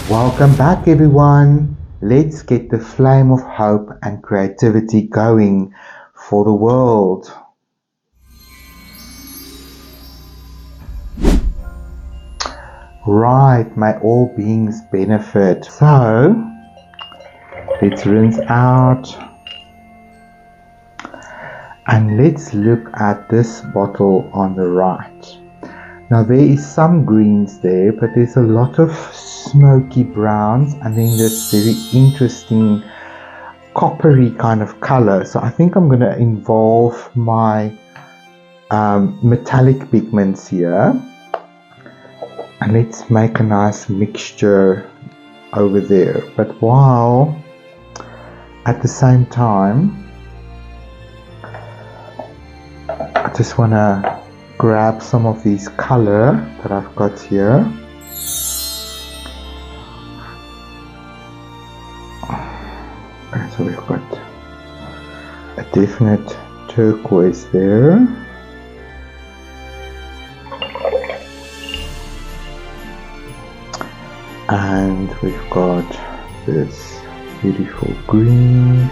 Welcome back everyone. Let's get the flame of hope and creativity going for the world. Right, may all beings benefit. So, let's rinse out. And let's look at this bottle on the right. Now there is some greens there, but there's a lot of smoky browns and then this very interesting coppery kind of color. So I think I'm going to involve my metallic pigments here. And let's make a nice mixture over there. But while at the same time, I just want to grab some of these color that I've got here. Okay, so we've got a definite turquoise there. And we've got this beautiful green.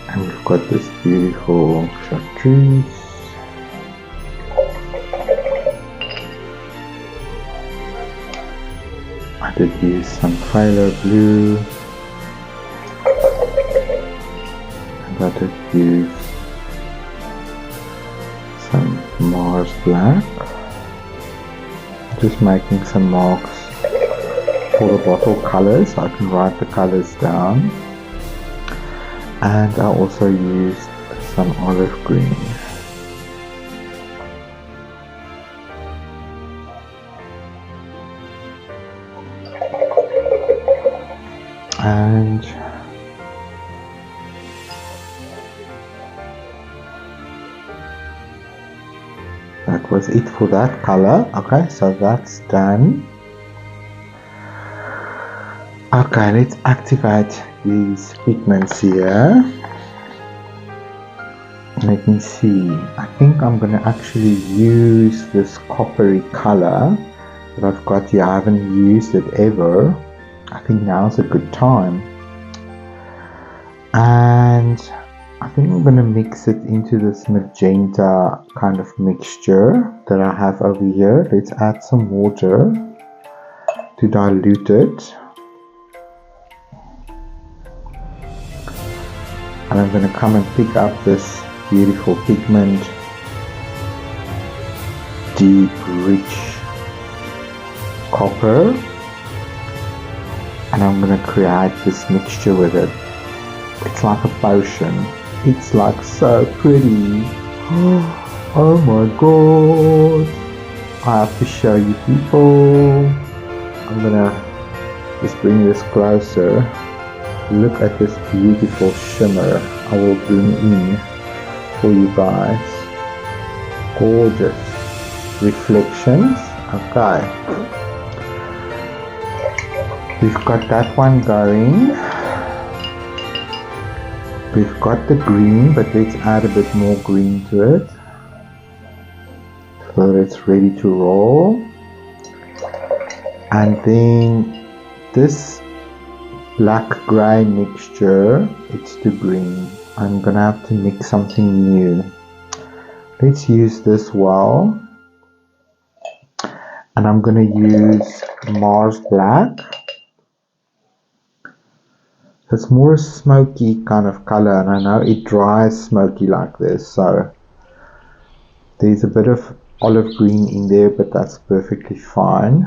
And we've got this beautiful chartreuse. I did use some phthalo blue. And I did use some Mars black. Just making some marks for the bottle colors so I can write the colors down. And I also used some olive green. And that was it for that color. Okay, so that's done. Okay, let's activate these pigments here. Let me see. I think I'm going to actually use this coppery color that I've got here. I haven't used it ever. I think now's a good time. And I think I'm going to mix it into this magenta kind of mixture that I have over here. Let's add some water to dilute it. And I'm going to come and pick up this beautiful pigment, deep, rich copper, and I'm going to create this mixture with it. It's like a potion. It's like so pretty. Oh my god. I have to show you people. I'm going to just bring this closer. Look at this beautiful shimmer I will bring in for you guys. Gorgeous reflections. Okay, we've got that one going. We've got the green, but let's add a bit more green to it so that it's ready to roll. And then this black grey mixture, it's too green. I'm gonna have to mix something new. Let's use this well, and I'm gonna use Mars black. It's more a smoky kind of color, and I know it dries smoky like this, so there's a bit of olive green in there, but that's perfectly fine.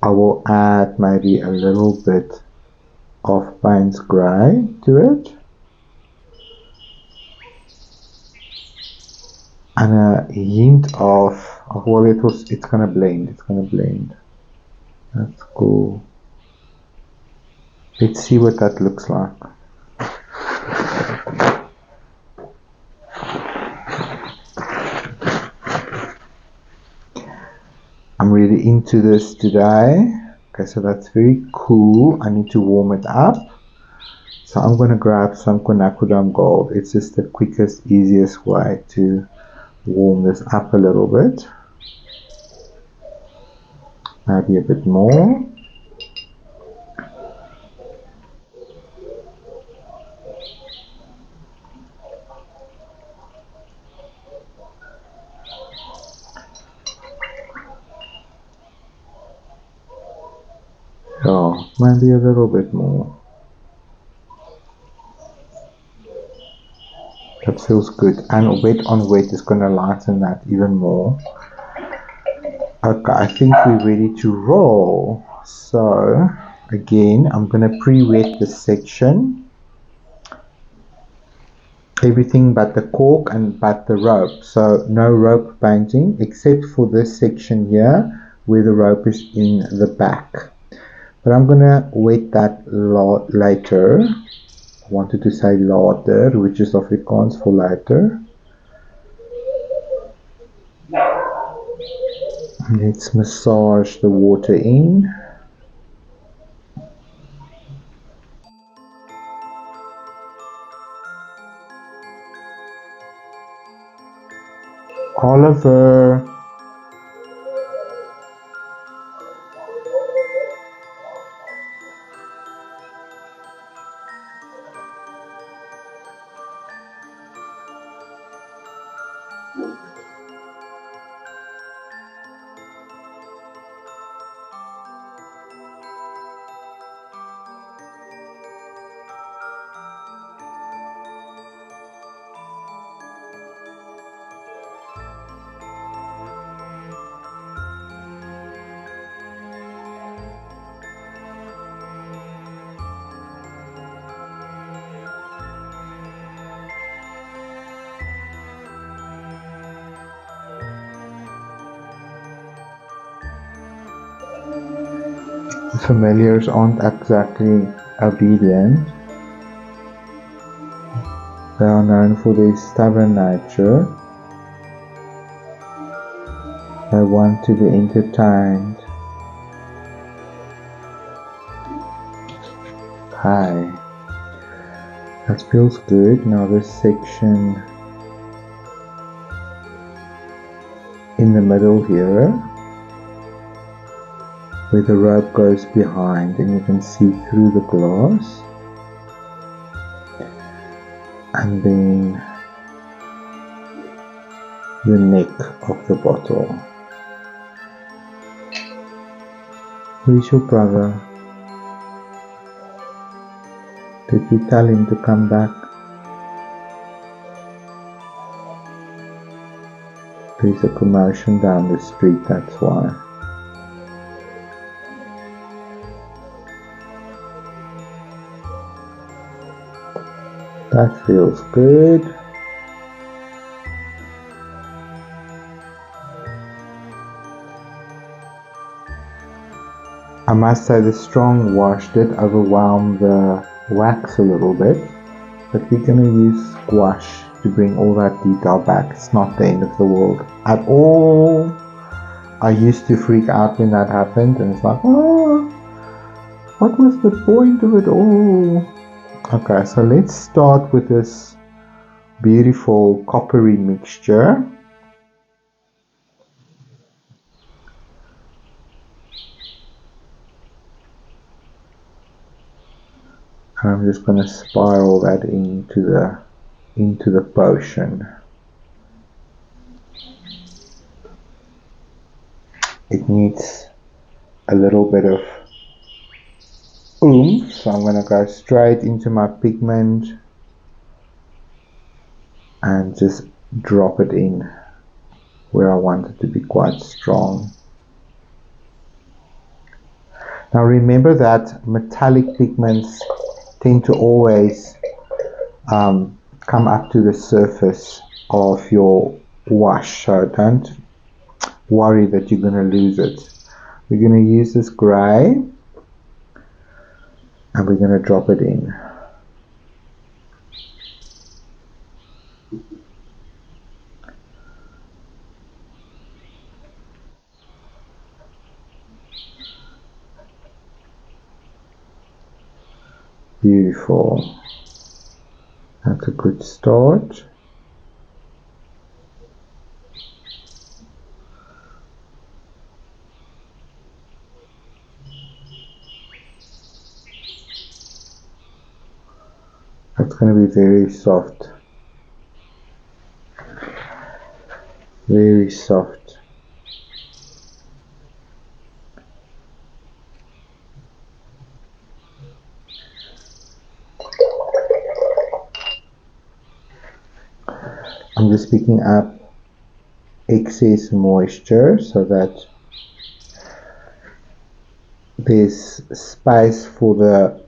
I will add maybe a little bit of Payne's grey to it, and a hint of well, it's gonna blend. That's cool. Let's see what that looks like. I'm really into this today. Okay, so that's very cool. I need to warm it up. So I'm going to grab some quinacridone gold. It's just the quickest, easiest way to warm this up a little bit. Maybe a bit more. Oh, maybe a little bit more. That feels good. And wet on wet is going to lighten that even more. Okay, I think we're ready to roll. So, again, I'm going to pre-wet this section. Everything but the cork and but the rope. So, no rope painting except for this section here where the rope is in the back. But I'm going to wet that later. I wanted to say later, which is Afrikaans for later. Let's massage the water in. Oliver. Familiars aren't exactly obedient. They are known for their stubborn nature. They want to be entertained. Hi. That feels good. Now this section in the middle here, where the rope goes behind and you can see through the glass, and then the neck of the bottle. Where's your brother? Did you tell him to come back? There's a commotion down the street, that's why. That feels good. I must say the strong wash did overwhelm the wax a little bit, but we're going to use gouache to bring all that detail back. It's not the end of the world at all. I used to freak out when that happened, and it's like, oh, what was the point of it all? Okay, so let's start with this beautiful coppery mixture. I'm just going to spiral that into the potion. It needs a little bit of oomph, so I'm going to go straight into my pigment and just drop it in where I want it to be quite strong. Now remember that metallic pigments tend to always come up to the surface of your wash, so don't worry that you're going to lose it. We're going to use this grey and we're going to drop it in. Beautiful. That's a good start. going to be very soft. Very soft. I'm just picking up excess moisture so that there's space for the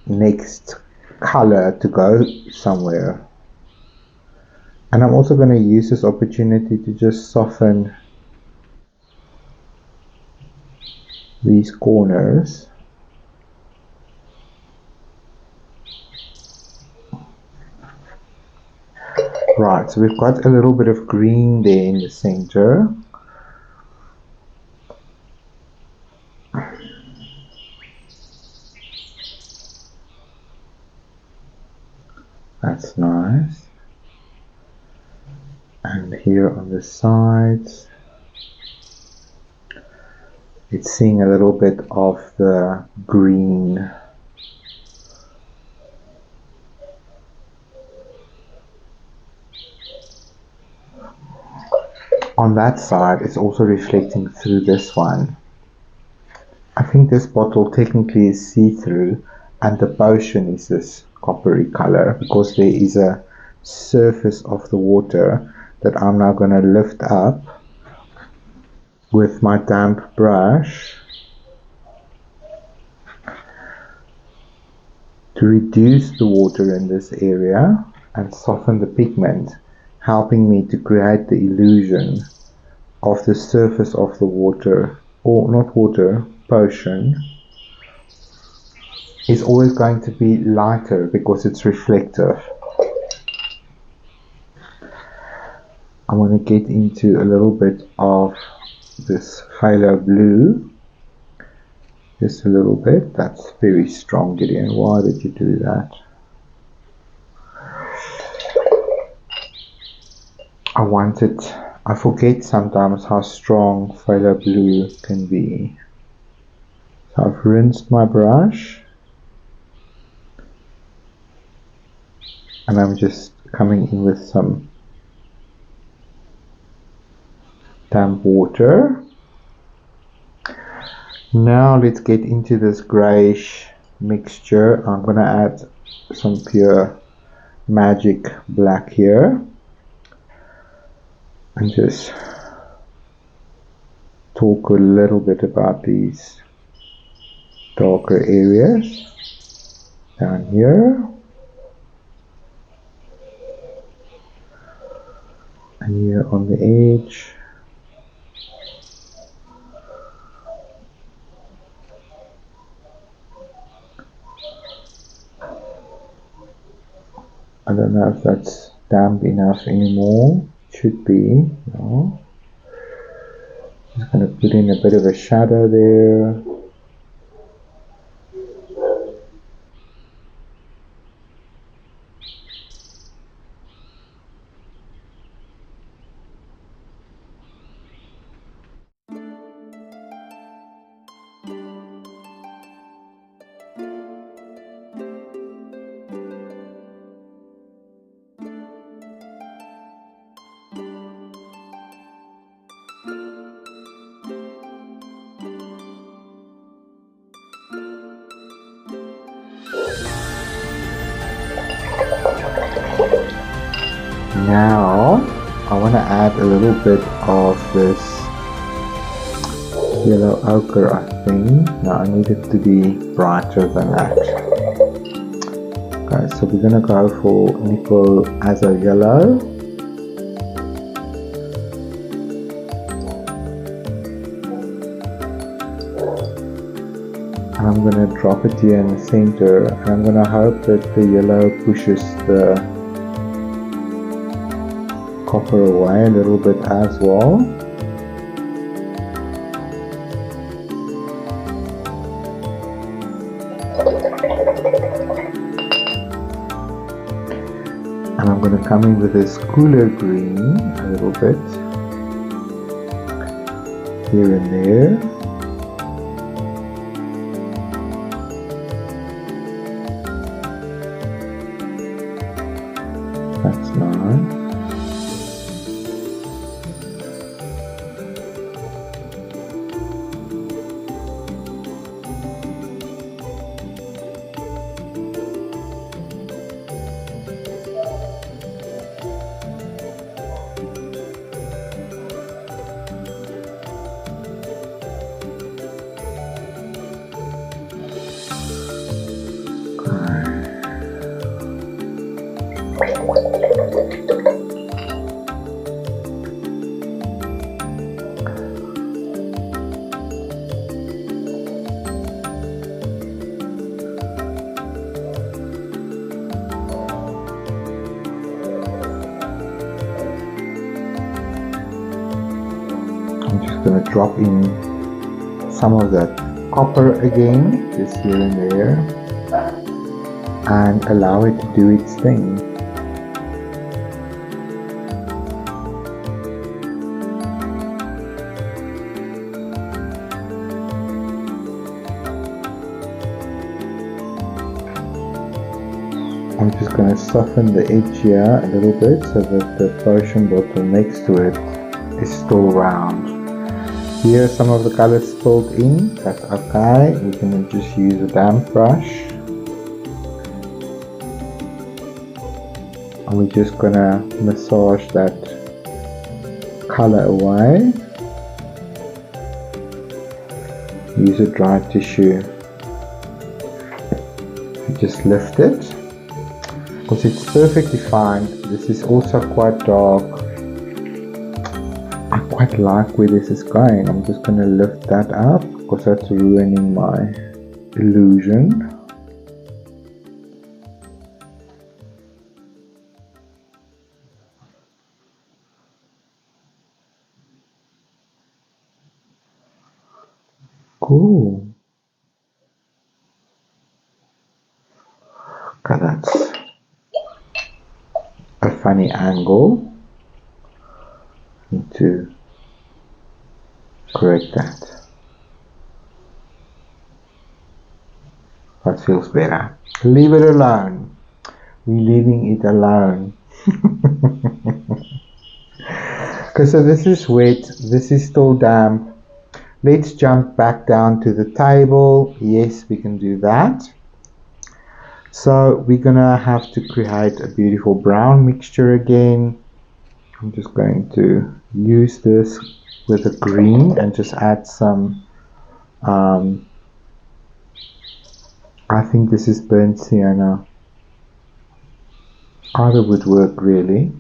next color to go somewhere. And I'm also going to use this opportunity to just soften these corners. Right, so we've got a little bit of green there in the center. That's nice. And here on the sides, it's seeing a little bit of the green. On that side, it's also reflecting through this one. I think this bottle technically is see-through, and the potion is this coppery color because there is a surface of the water that I'm now going to lift up with my damp brush to reduce the water in this area and soften the pigment, helping me to create the illusion of the surface of the water, or not water, potion is always going to be lighter because it's reflective. I want to get into a little bit of this phthalo blue, just a little bit. That's very strong, Gideon. Why did you do that? I forget sometimes how strong phthalo blue can be. So I've rinsed my brush and I'm just coming in with some damp water. Now let's get into this greyish mixture. I'm going to add some pure magic black here and just talk a little bit about these darker areas down here and here on the edge. I don't know if that's damp enough anymore. Should be. No. Just going to put in a bit of a shadow there. Now I want to add a little bit of this yellow ochre, I think. Now I need it to be brighter than that. Okay, so we're going to go for nickel as a yellow. And I'm going to drop it here in the center, and I'm going to hope that the yellow pushes the copper away a little bit as well. And I'm going to come in with this cooler green a little bit here and there. just going to drop in some of that copper again, just here and there, and allow it to do its thing. I'm just going to soften the edge here a little bit so that the potion bottle next to it is still round. Here some of the color spilled in, that's okay, we can just use a damp brush. And we're just going to massage that color away. Use a dry tissue to just lift it. Because it's perfectly fine. This is also quite dark. I quite like where this is going. I'm just going to lift that up because that's ruining my illusion. Cool. Okay, that's a funny angle. Need to correct that. That feels better. Leave it alone. We're leaving it alone. Okay, so this is wet. This is still damp. Let's jump back down to the table. Yes, we can do that. So we're gonna have to create a beautiful brown mixture again. I'm just going to use this with a green and just add some, I think this is burnt sienna. Either would work really.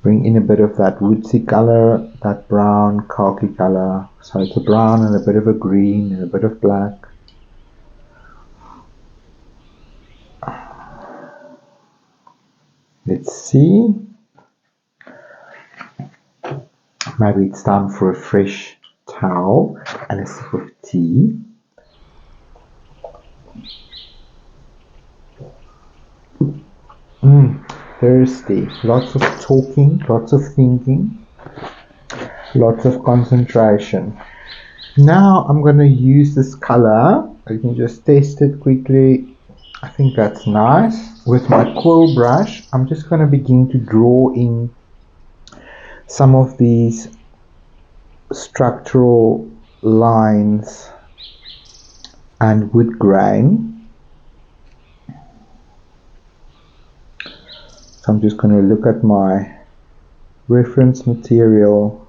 Bring in a bit of that woodsy color, that brown khaki color. So it's a brown and a bit of a green and a bit of black. Let's see. Maybe it's time for a fresh towel and a sip of tea. Thirsty. Lots of talking, lots of thinking, lots of concentration. Now I'm going to use this color. I can just test it quickly. I think that's nice. With my quill brush, I'm just going to begin to draw in some of these structural lines and wood grain. So I'm just going to look at my reference material.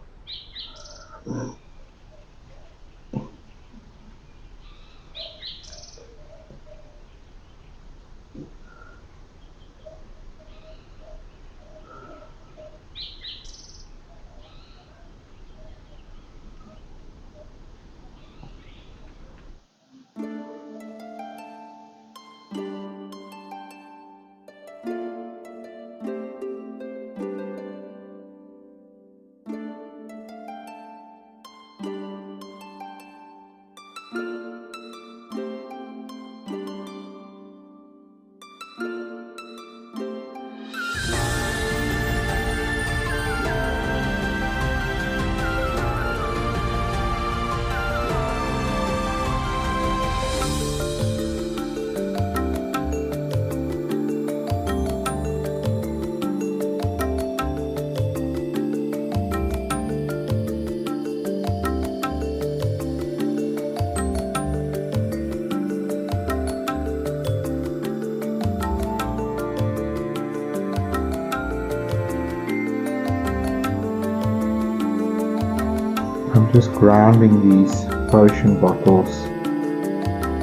I'm just grounding these potion bottles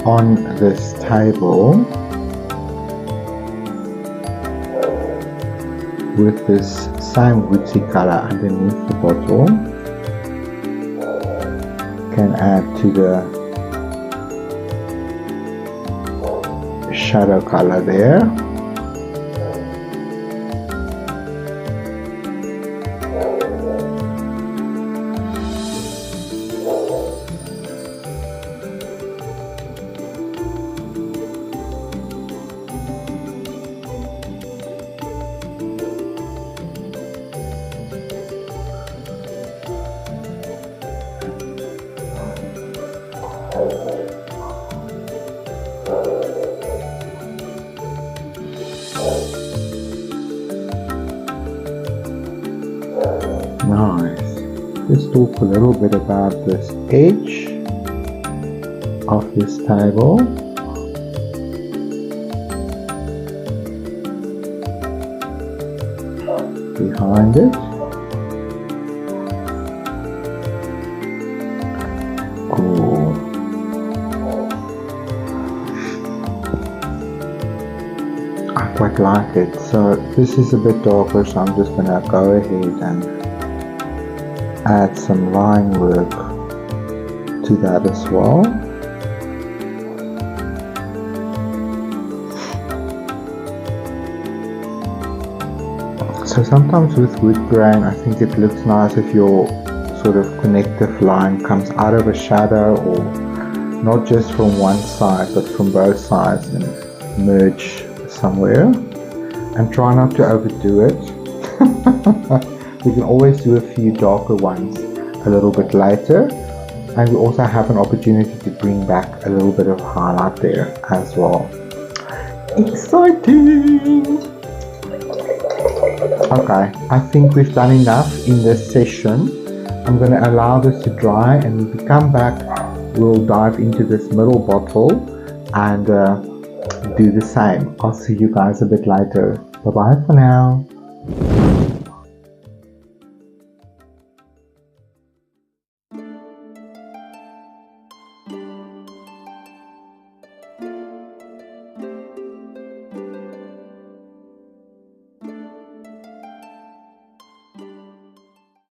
on this table with this same woodsy color underneath the bottle. Can add to the shadow color there. Nice. Let's talk a little bit about this edge of this table. Behind it. Cool. I quite like it. So this is a bit darker, so I'm just gonna go ahead and add some line work to that as well. So sometimes with wood grain, I think it looks nice if your sort of connective line comes out of a shadow, or not just from one side but from both sides and merge somewhere. And try not to overdo it. We can always do a few darker ones a little bit later, and we also have an opportunity to bring back a little bit of highlight there as well. Exciting! Okay, I think we've done enough in this session. I'm going to allow this to dry, and when we come back we'll dive into this middle bottle and do the same. I'll see you guys a bit later. Bye bye for now.